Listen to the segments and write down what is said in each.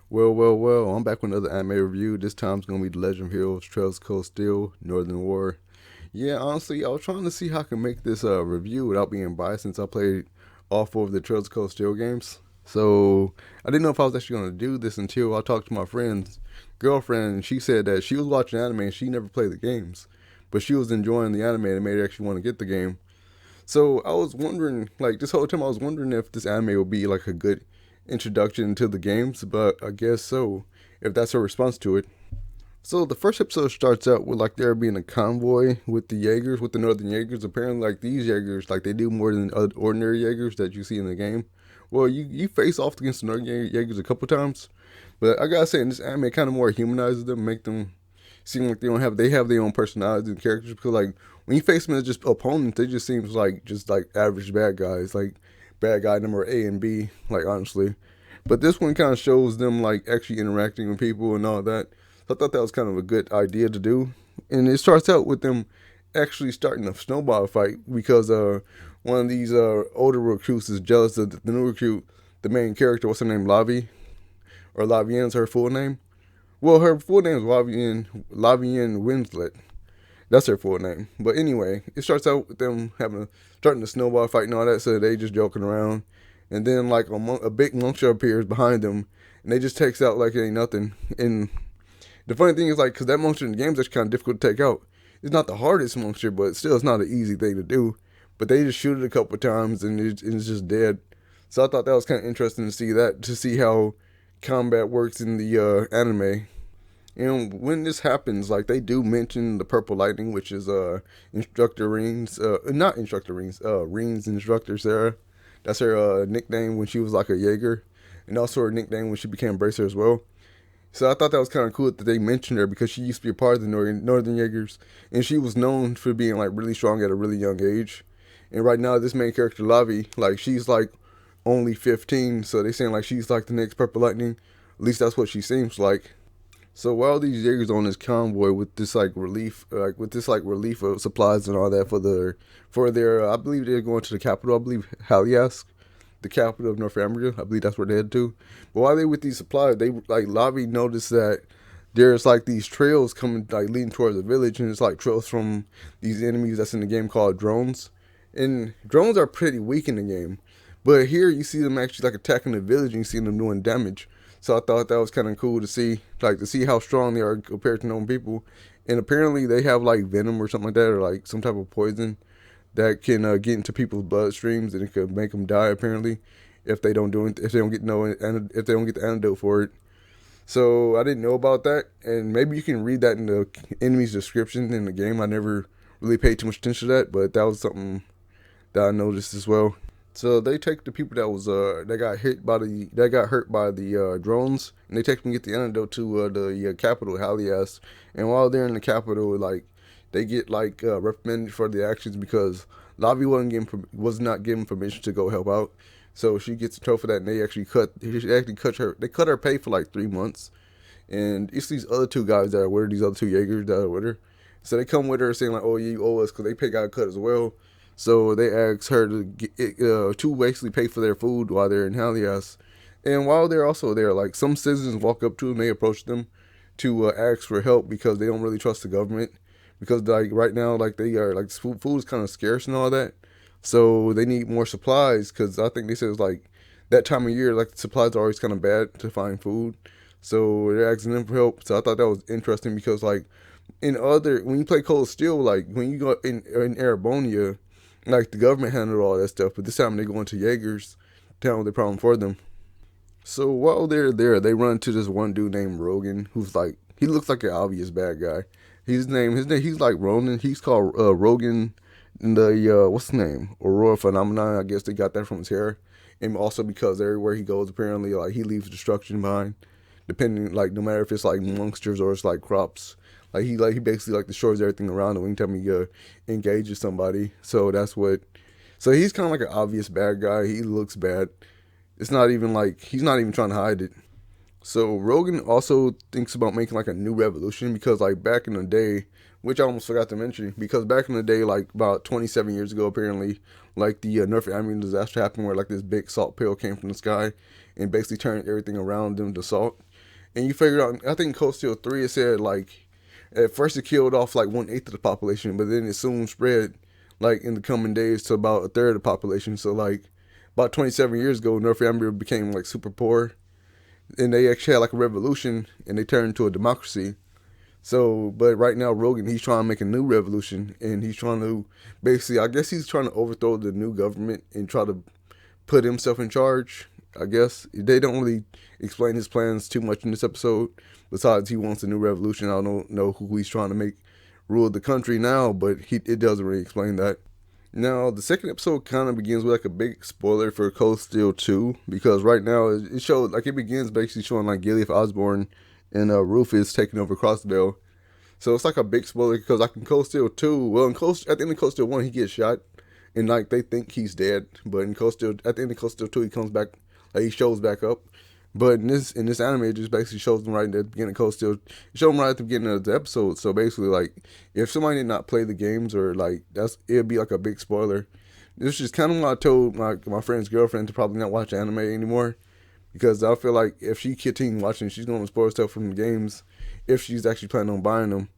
Well, I'm back with another anime review. This time it's gonna be The Legend of Heroes, Trails of Cold Steel, Northern War. Yeah, honestly, I was trying to see how I can make this review without being biased since I played all four of the Trails of Cold Steel games. So I didn't know if I was actually gonna do this until I talked to my friend's girlfriend, and she said that she was watching anime and she never played the games, but she was enjoying the anime and it made her actually want to get the game. So I was wondering, like this whole time, I was wondering if this anime would be like a good introduction to the games, but I guess so. If that's her response to it. So the first episode starts out with like there being a convoy with the Jaegers, with the Northern Jaegers. Apparently, like these Jaegers, like they do more than ordinary Jaegers that you see in the game. Well, you face off against the Northern Jaegers a couple times, but I gotta say in this anime, it kind of more humanizes them, make them seem like they have their own personalities and characters. Because like when you face them as just opponents, they just seems like just like average bad guys, like bad guy number A and B. Like honestly, but this one kind of shows them like actually interacting with people and all that. So I thought that was kind of a good idea to do. And it starts out with them actually starting a snowball fight because one of these older recruits is jealous of the new recruit, the main character. What's her name? Lavi or Lavienne's her full name. Well, her full name is Lavienne Winslet. That's her full name. But anyway, it starts out with them starting the snowball fight and all that. So they just joking around, and then like a big monster appears behind them, and they just takes out like it ain't nothing. And the funny thing is like, cause that monster in the game is actually kind of difficult to take out. It's not the hardest monster, but still, it's not an easy thing to do. But they just shoot it a couple times, and it's just dead. So I thought that was kind of interesting to see that, to see how combat works in the anime. And when this happens, like they do mention the Purple Lightning, which is Instructor Rings, not Instructor Rings, Rings Instructor Sarah. That's her nickname when she was like a Jaeger, and also her nickname when she became Bracer as well. So I thought that was kind of cool that they mentioned her because she used to be a part of the Northern Jaegers, and she was known for being like really strong at a really young age. And right now, this main character Lavi, like she's like only 15, so they saying like she's like the next Purple Lightning. At least that's what she seems like. So while these Jaegers on this convoy with this like relief of supplies and all that for their I believe they're going to the capital. I believe Haliask, the capital of North America. I believe that's where they head to. But while they with these supplies, they like Lavi noticed that there's like these trails coming like leading towards the village, and it's like trails from these enemies that's in the game called drones. And drones are pretty weak in the game, but here you see them actually like attacking the village, and you see them doing damage. So I thought that was kind of cool to see, like to see how strong they are compared to normal people. And apparently they have like venom or something like that, or like some type of poison that can get into people's bloodstreams, and it could make them die. Apparently, if they don't do it, if they don't get if they don't get the antidote for it. So I didn't know about that, and maybe you can read that in the enemy's description in the game. I never really paid too much attention to that, but that was something that I noticed as well. So they take the people that got hurt by the drones, and they take them to get the antidote to the capital Halias. And while they're in the capital, like they get like reprimanded for the actions because Lavi was not given permission to go help out. So she gets in trouble for that, and they cut her pay for like 3 months. And it's these other two guys that are with her, these other two Jaegers that are with her. So they come with her saying like, "Oh, yeah, you owe us," because they pay got cut as well. So they ask her to basically pay for their food while they're in Halias. And while they're also there, like some citizens walk up to them, they approach them to ask for help because they don't really trust the government. Because like right now, like they are like food is kind of scarce and all that, so they need more supplies. Because I think they said it's like that time of year, like the supplies are always kind of bad to find food. So they're asking them for help. So I thought that was interesting because like when you play Cold Steel, like when you go in Arabonia, like the government handled all that stuff, but this time they go into Jaegers to handle the problem for them. So while they're there, they run into this one dude named Rogan, who's like he looks like an obvious bad guy. He's like Ronan. He's called Rogan in the what's his name? Aurora Phenomenon. I guess they got that from his hair, and also because everywhere he goes, apparently like he leaves destruction behind. Depending like no matter if it's like monsters or it's like crops, he basically like destroys everything around him anytime he engages somebody. So that's what. So he's kind of like an obvious bad guy. He looks bad. It's not even like he's not even trying to hide it. So Rogan also thinks about making like a new revolution because like back in the day, which I almost forgot to mention, because back in the day, like about 27 years ago, apparently, like the North American disaster happened where like this big salt pail came from the sky and basically turned everything around them to salt. And you figure out, I think Cold Steel 3, it said like at first it killed off like 1/8 of the population, but then it soon spread like in the coming days to about a third of the population. So like about 27 years ago, Northumbria became like super poor, and they actually had like a revolution, and they turned into a democracy. So, but right now Rogan, he's trying to make a new revolution, and he's trying to basically, I guess he's trying to overthrow the new government and try to put himself in charge. I guess they don't really explain his plans too much in this episode. Besides, he wants a new revolution. I don't know who he's trying to make rule the country now, but it doesn't really explain that. Now, the second episode kind of begins with like a big spoiler for Cold Steel 2, because right now it shows like it begins basically showing like Gilead Osborne and Rufus taking over Crossbell. So it's like a big spoiler because like in Cold Steel 2, well, at the end of Cold Steel 1, he gets shot and like they think he's dead, but in Cold Steel, at the end of Cold Steel 2, he comes back, like he shows back up. But in this anime, it just basically shows them right at the beginning of Cold Steel. It shows them right at the beginning of the episode. So basically, like if somebody did not play the games, or like it'd be like a big spoiler. This is kind of what I told my friend's girlfriend to probably not watch anime anymore, because I feel like if she continues watching, she's going to spoil stuff from the games if she's actually planning on buying them.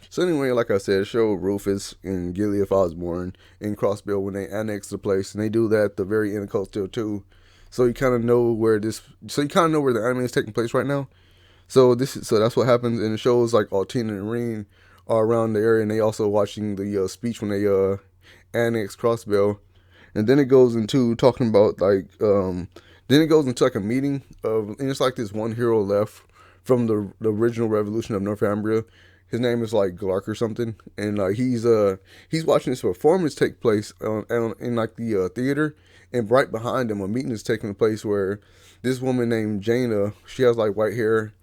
So anyway, like I said, show Rufus and Gilead Osborne and Crossbell when they annex the place, and they do that at the very end of Cold Steel 2. So you kind of know where the anime is taking place right now. So that's what happens, and it shows like Altina and Reen are around the area, and they also watching the speech when they annex Crossbell, and then it goes into talking about like then it goes into like a meeting and it's like this one hero left from the original revolution of Northumbria. His name is like Glark or something, and he's watching this performance take place in like the theater, and right behind him a meeting is taking place where this woman named Jaina, she has like white hair.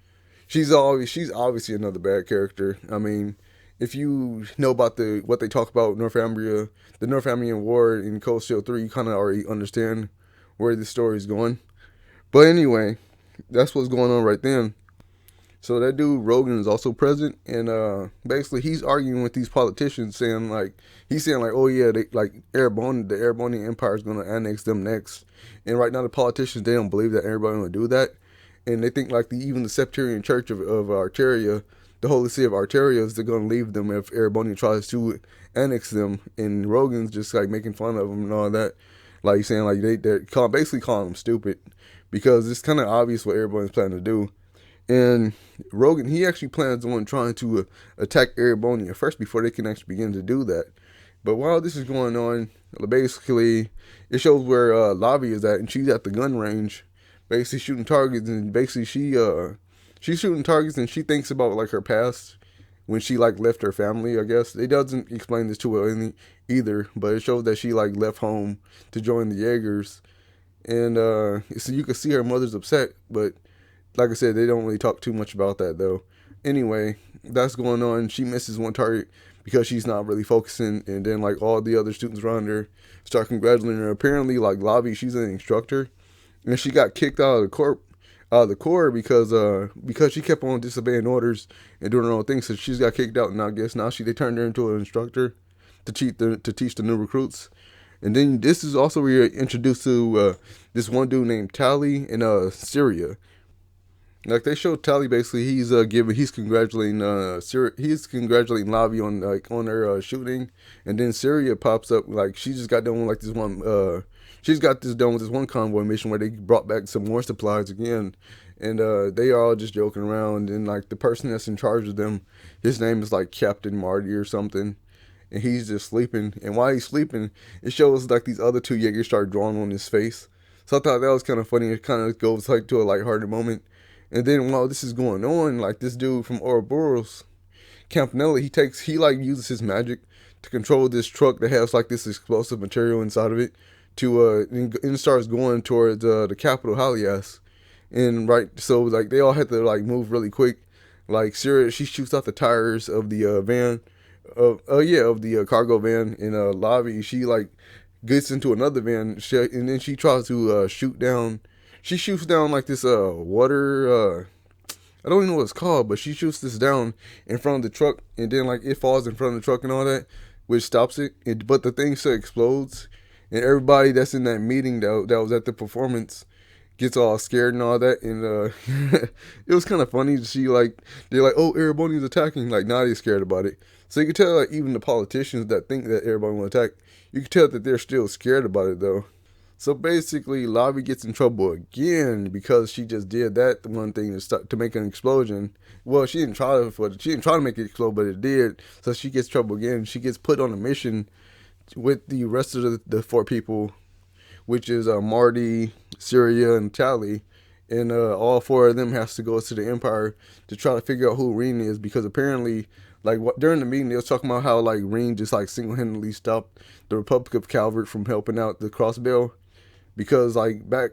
She's obviously another bad character. I mean, if you know about what they talk about Northumbria, the Northumbrian War in Cold Steel 3, you kind of already understand where this story is going. But anyway, that's what's going on right then. So that dude Rogan is also present, and basically he's arguing with these politicians, saying like oh yeah, they like the Erebonian Empire is going to annex them next, and right now the politicians, they don't believe that everybody will do that, and they think like even the Septarian Church of Arteria, the Holy See of Arteria, is they're going to leave them if Erebonian tries to annex them, and Rogan's just like making fun of them and all that, like saying like they're basically calling them stupid, because it's kind of obvious what everybody's planning to do. And Rogan, he actually plans on trying to attack Erebonia first before they can actually begin to do that. But while this is going on, basically, it shows where Lavi is at, and she's at the gun range, basically shooting targets, and basically she's shooting targets, and she thinks about like her past when she like left her family. I guess it doesn't explain this too well either, but it shows that she like left home to join the Jaegers, and so you can see her mother's upset, but like I said, they don't really talk too much about that though. Anyway, that's going on. She misses one target because she's not really focusing, and then like all the other students around her start congratulating her. Apparently, like Lavi, she's an instructor, and she got kicked out of the corps because she kept on disobeying orders and doing her own thing. So she's got kicked out, and I guess now they turned her into an instructor to teach the new recruits. And then this is also where you're introduced to this one dude named Tally in Syria. Like they showed Tally, basically he's congratulating Lavi on her shooting, and then Syria pops up, like she just got done with like this one she's got this done with this one convoy mission where they brought back some more supplies again, and they are all just joking around, and like the person that's in charge of them, his name is like Captain Marty or something, and he's just sleeping, and while he's sleeping it shows like these other two Jaegers start drawing on his face. So I thought that was kind of funny. It kind of goes like to a lighthearted moment. And then while this is going on, like this dude from Ouroboros, Campanella, he like uses his magic to control this truck that has like this explosive material inside of it to and starts going towards the capital Halias. And right, so like they all had to like move really quick. Like Syria, she shoots out the tires of the van, of the cargo van, and Lavi, she like gets into another van, and then she tries to shoot down. She shoots down like this water. I don't even know what it's called, but she shoots this down in front of the truck, and then like it falls in front of the truck and all that, which stops it. But the thing still explodes, and everybody that's in that meeting that was at the performance gets all scared and all that, and it was kind of funny to see like they're like, oh, Erebonia's attacking, like now they're scared about it. So you can tell like even the politicians that think that everybody will attack, you can tell that they're still scared about it though. So basically, Lavi gets in trouble again because she just did that one thing to start to make an explosion. Well, she didn't try to make it explode, but it did. So she gets in trouble again. She gets put on a mission with the rest of the four people, which is Marty, Syria, and Tally. And all four of them has to go to the Empire to try to figure out who Reen is, because apparently, like during the meeting, they was talking about how like Reen just like single handedly stopped the Republic of Calvert from helping out the Crossbell, because like back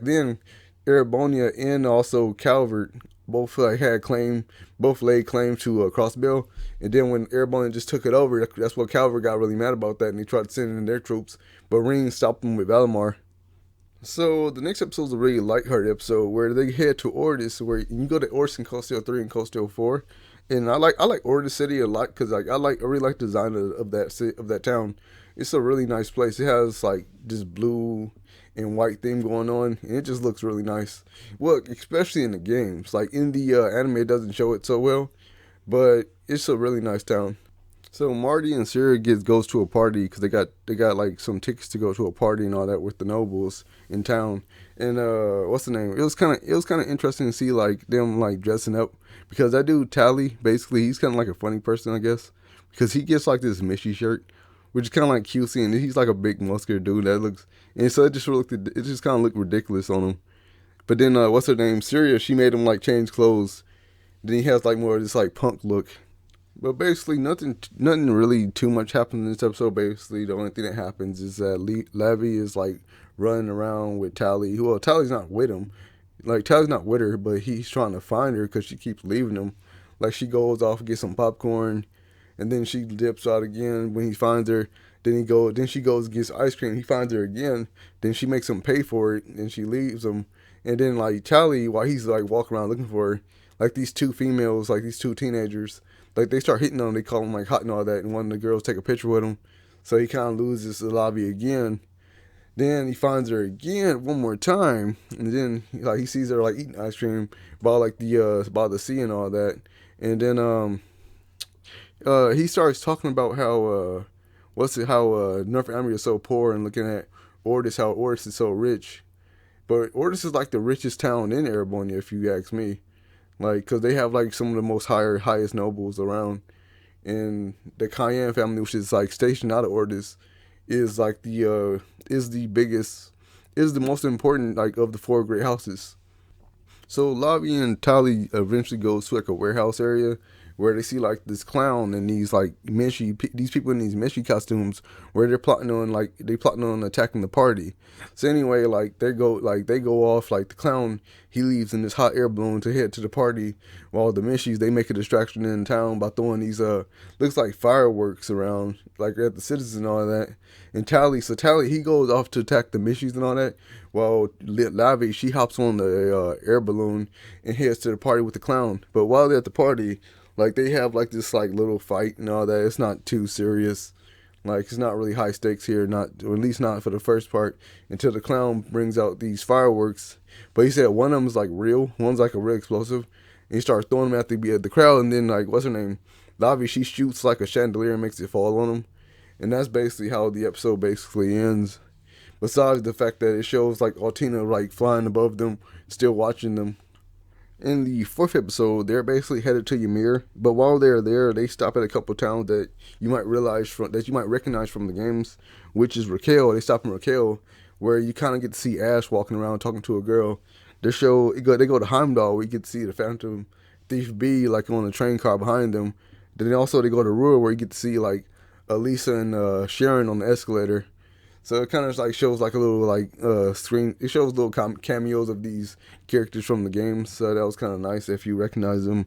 then, Erebonia and also Calvert both like had claim, both laid claim to Crossbell, and then when Erebonia just took it over, that's what Calvert got really mad about that, and they tried to send in their troops, but Ring stopped them with Valimar. So the next episode is a really lighthearted episode where they head to Ordis, where you go to Ordis in Cold Steel 3 and Cold Steel 4. And I like Ordis City a lot because I really like the design of that city, of that town. It's a really nice place. It has like this blue and white theme going on, and it just looks really nice. Well, especially in the games. Like in the anime, it doesn't show it so well, but it's a really nice town. So Marty and Sarah goes to a party because they got like some tickets to go to a party and all that with the nobles in town. And what's the name? It was kind of interesting to see like them like dressing up, because that dude Tally, basically he's kind of like a funny person, I guess, because he gets like this Mishy shirt, which is kind of like cutesy, and he's like a big muscular dude that looks, and so it just kind of looked ridiculous on him. But then what's her name? Syria, she made him like change clothes. Then he has like more of this like punk look. But basically, nothing really too much happens in this episode. Basically, the only thing that happens is that Lavi is like running around with Tally. Well, Tally's not with him. Like Tally's not with her, but he's trying to find her because she keeps leaving him. Like she goes off and gets some popcorn, and then she dips out again when he finds her. Then she goes and gets ice cream. He finds her again. Then she makes him pay for it, and she leaves him. And then like Tally, while he's like walking around looking for her, like these two females, like these two teenagers, like they start hitting on him. They call him like hot and all that, and one of the girls take a picture with him. So he kind of loses the lobby again. Then he finds her again one more time, and then like he sees her like eating ice cream by the sea and all that. And then he starts talking about how North Amity is so poor, and looking at Ordis, how Ordis is so rich. But Ordis is like the richest town in Erebonia, if you ask me. Like, cause they have like some of the highest nobles around, and the Cayenne family, which is like stationed out of Ordis, is like is the biggest, is the most important like of the four great houses. So Lavi and Tali eventually goes to like a warehouse area where they see like this clown and these people in these Mishi costumes, where they plotting on attacking the party. So anyway, like they go off, like the clown, he leaves in this hot air balloon to head to the party, while the Mishis, they make a distraction in town by throwing these looks like fireworks around like at the citizens and all that. And Tally, he goes off to attack the Mishis and all that, while Lavi, she hops on the air balloon and heads to the party with the clown. But while they're at the party, like they have like this like little fight and all that. It's not too serious. Like it's not really high stakes here, not, or at least not for the first part, until the clown brings out these fireworks. But he said one of them is like real, one's like a real explosive, and he starts throwing them at the crowd. And then like what's her name, Lavi, she shoots like a chandelier and makes it fall on him, and that's basically how the episode basically ends. Besides the fact that it shows like Altina like flying above them, still watching them. In the fourth episode, they're basically headed to Ymir, but while they're there, they stop at a couple towns that you might recognize from the games, which is Raquel. They stop in Raquel, where you kind of get to see Ash walking around talking to a girl. They go to Heimdall, where you get to see the Phantom Thief B like on a train car behind them. Then also they go to Ruhr, where you get to see like Elisa and Sharon on the escalator. So it kind of like shows like a little like screen. It shows little cameos of these characters from the game. So that was kind of nice if you recognize them.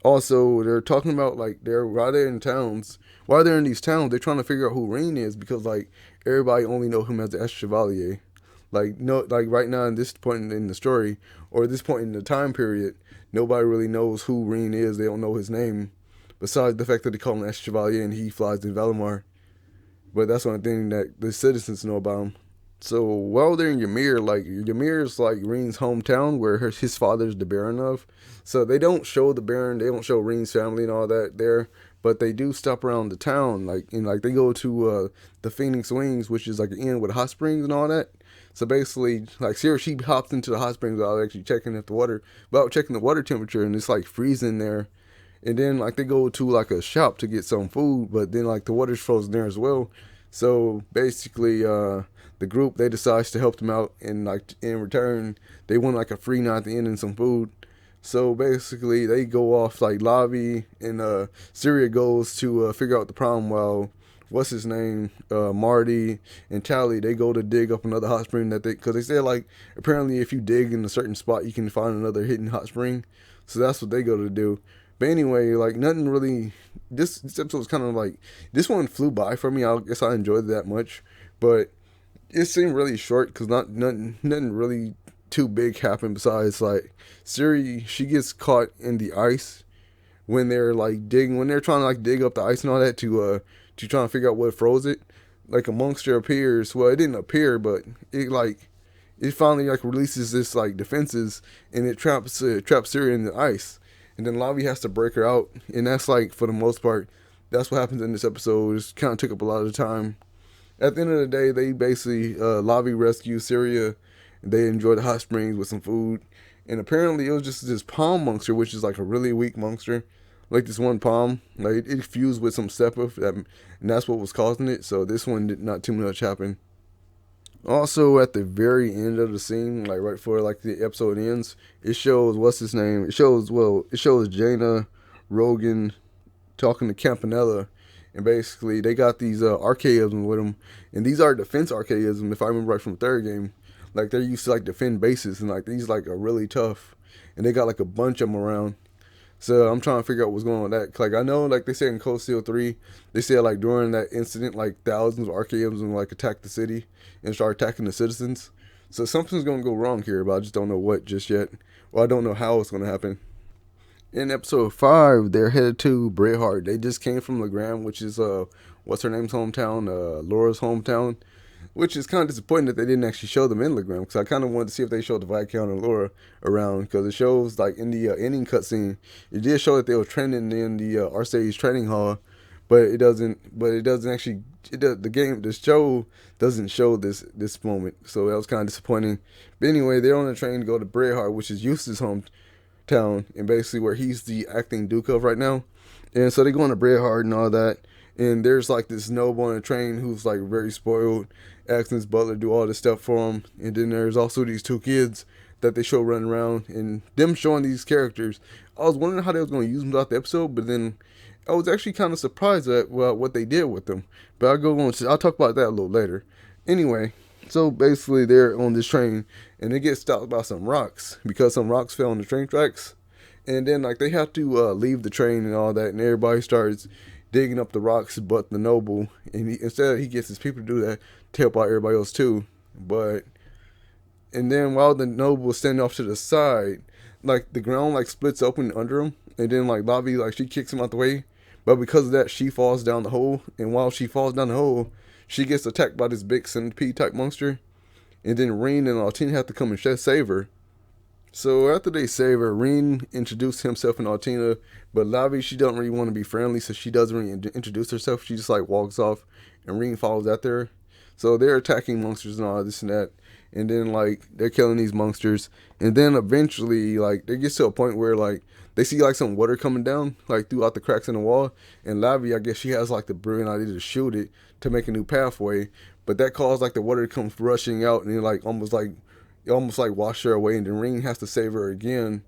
Also, they're talking about like while they're in towns. While they're in these towns, they're trying to figure out who Rain is, because like everybody only know him as the Escher Chevalier. Like no, like right now in this point in the story, or this point in the time period, nobody really knows who Rain is. They don't know his name, besides the fact that they call him Escher Chevalier and he flies in Valimar. But that's one thing that the citizens know about him. So while they're in Ymir, like Ymir is like Reen's hometown where his father's the Baron of. So they don't show the Baron, they don't show Reen's family and all that there, but they do stop around the town, like and like they go to the Phoenix Wings, which is like an inn with hot springs and all that. So basically, like Sarah, she hops into the hot springs without actually checking if the water, without checking the water temperature, and it's like freezing there. And then like they go to like a shop to get some food, but then like the water's frozen there as well. So basically, the group they decides to help them out, and like in return they want like a free night at the end and some food. So basically they go off like Lavi and Syria goes to figure out the problem while what's his name Marty and Tally they go to dig up another hot spring that they because they said like apparently if you dig in a certain spot you can find another hidden hot spring. So that's what they go to do. But anyway, like nothing really. This episode was kind of like this one flew by for me. I guess I enjoyed it that much, but it seemed really short because nothing really too big happened besides like Siri she gets caught in the ice when they're like digging when they're trying to like dig up the ice and all that to try to figure out what froze it. Like a monster appears. Well, it didn't appear, but it finally like releases this like defenses and it traps Siri in the ice. And then Lavi has to break her out, and that's like for the most part, that's what happens in this episode. It kind of took up a lot of the time. At the end of the day, they basically Lavi rescues Syria. They enjoy the hot springs with some food, and apparently it was just this palm monster, which is like a really weak monster, like this one palm, like it fused with some Seppa, and that's what was causing it. So this one did not too much happen. Also, at the very end of the scene, like right before like the episode ends, it shows what's his name. It shows Jaina, Rogan talking to Campanella, and basically they got these archaisms with them, and these are defense archaisms. If I remember right from the third game, like they're used to like defend bases, and like these like are really tough, and they got like a bunch of them around. So I'm trying to figure out what's going on with that. Like I know, like they said in Cold Steel 3, they said like during that incident, like thousands of Archaeans like attacked the city and start attacking the citizens. So something's gonna go wrong here, but I just don't know what just yet. Well, I don't know how it's gonna happen. In episode 5, they're headed to Brightheart. They just came from Legram, which is what's her name's hometown, Laura's hometown, which is kind of disappointing that they didn't actually show them in Legram because I kind of wanted to see if they showed the Viscount and Laura around because it shows like in the ending cutscene, it did show that they were training in the Arceus training hall, but it doesn't. But it doesn't actually. It does the show doesn't show this moment, so that was kind of disappointing. But anyway, they're on a train to go to Brightheart, which is Eustace's hometown, and basically where he's the acting Duke of right now. And so they go on to Brightheart and all that. And there's like this noble on a train who's like very spoiled, asking his butler to do all this stuff for him. And then there's also these two kids that they show running around, and them showing these characters. I was wondering how they was going to use them throughout the episode, but then I was actually kind of surprised at what they did with them. But I'll talk about that a little later. Anyway, so basically they're on this train, and they get stopped by some rocks because some rocks fell on the train tracks. And then like they have to leave the train and all that, and everybody starts digging up the rocks, but the noble, and instead he gets his people to do that to help out everybody else too. But and then while the noble is standing off to the side, like the ground like splits open under him, and then like Lavi like she kicks him out the way, but because of that she falls down the hole, and while she falls down the hole, she gets attacked by this big centipede type monster, and then Reen and Altina have to come and save her. So after they save her, Reen introduced himself and Altina, but Lavi, she doesn't really want to be friendly, so she doesn't really introduce herself. She just like walks off, and Reen follows after her. So they're attacking monsters and all this and that, and then like they're killing these monsters, and then eventually like they get to a point where like they see like some water coming down like throughout the cracks in the wall, and Lavi, I guess she has like the brilliant idea to shoot it to make a new pathway, but that caused like the water to come rushing out, and it almost like washed her away, and then Ring has to save her again.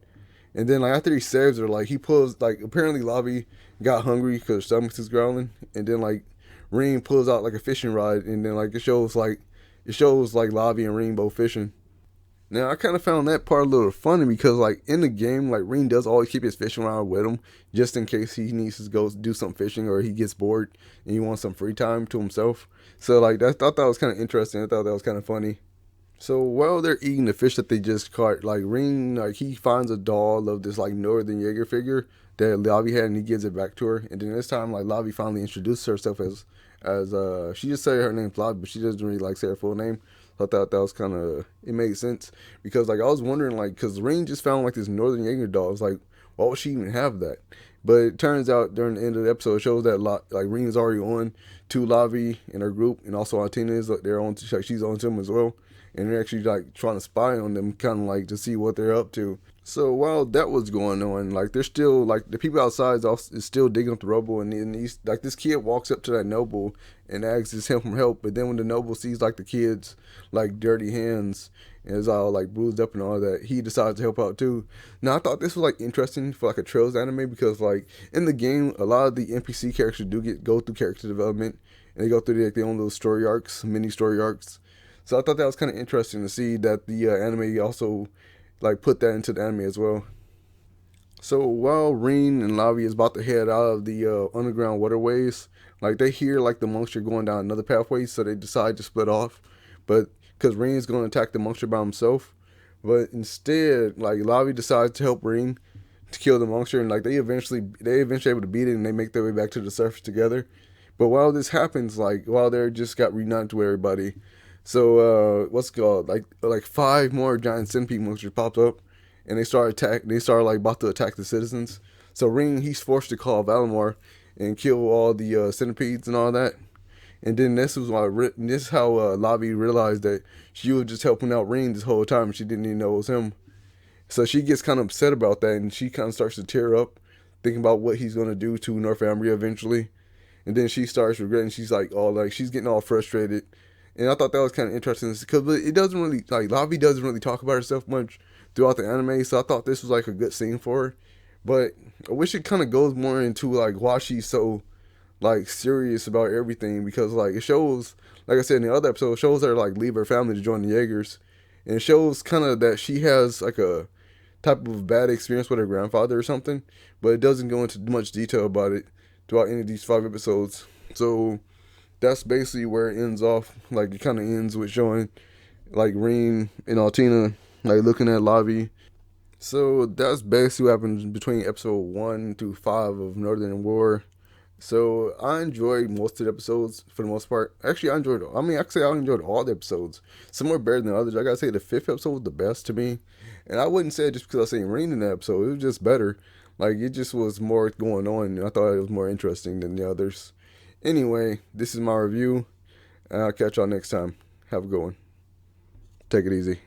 And then like after he saves her, like he pulls like apparently Lavi got hungry because her stomach is growling, and then like Ring pulls out like a fishing rod, and then like it shows like Lavi and Ring both fishing. Now I kind of found that part a little funny because like in the game, like Ring does always keep his fishing rod with him just in case he needs to go do some fishing or he gets bored and he wants some free time to himself. So like I thought that was kind of interesting. I thought that was kind of funny. So while they're eating the fish that they just caught, like Ring, like he finds a doll of this like Northern Jaeger figure that Lavi had, and he gives it back to her. And then this time, like Lavi finally introduces herself as she just say her name's Lavi, but she doesn't really like say her full name. I thought that was kind of, it made sense because like I was wondering like because Ring just found like this Northern Jaeger doll. It's like why would she even have that? But it turns out during the end of the episode, it shows that like Ring is already on to Lavi and her group, and also Altina is like they're on. Like, she's on to them as well, and they're actually like trying to spy on them, kind of like to see what they're up to. So while that was going on, like they're still like the people outside is still digging up the rubble, and he's like this kid walks up to that noble and asks him for help. But then when the noble sees like the kid's like dirty hands and is all like bruised up and all that, he decides to help out too. Now I thought this was like interesting for like a Trails anime because like in the game, a lot of the NPC characters do go through character development and they go through like their own little story arcs, mini story arcs. So I thought that was kind of interesting to see that the anime also like put that into the anime as well. So while Rin and Lavi is about to head out of the underground waterways, like they hear like the monster going down another pathway, so they decide to split off. But because Rin's going to attack the monster by himself, but instead like Lavi decides to help Rin to kill the monster, and like they eventually able to beat it, and they make their way back to the surface together. But while this happens, like while they're just got reunited with everybody, so what's it called like five more giant centipede monsters popped up, and they start like about to attack the citizens. So Ring he's forced to call Valimar and kill all the centipedes and all that. And then this is how Lavi realized that she was just helping out Ring this whole time. She didn't even know it was him. So she gets kind of upset about that, and she kind of starts to tear up, thinking about what he's gonna do to Northumbria eventually. And then she starts regretting. She's like, all like she's getting all frustrated. And I thought that was kind of interesting because it doesn't really like Lavi doesn't really talk about herself much throughout the anime. So I thought this was like a good scene for her. But I wish it kind of goes more into like why she's so like serious about everything because like it shows, like I said in the other episode, it shows her like leave her family to join the Jaegers, and it shows kind of that she has like a type of bad experience with her grandfather or something, but it doesn't go into much detail about it throughout any of these 5 episodes. So that's basically where it ends off. Like it kind of ends with showing like Rin and Altina like looking at Lavi. So that's basically what happened between episode 1 to 5 of Northern War. So I enjoyed most of the episodes for the most part. Actually, I enjoyed all the episodes. Some were better than others. I gotta say the fifth episode was the best to me, and I wouldn't say it just because I was saying Rain in that episode. It was just better. Like it just was more going on, and I thought it was more interesting than the others. Anyway, this is my review, and I'll catch y'all next time. Have a good one. Take it easy.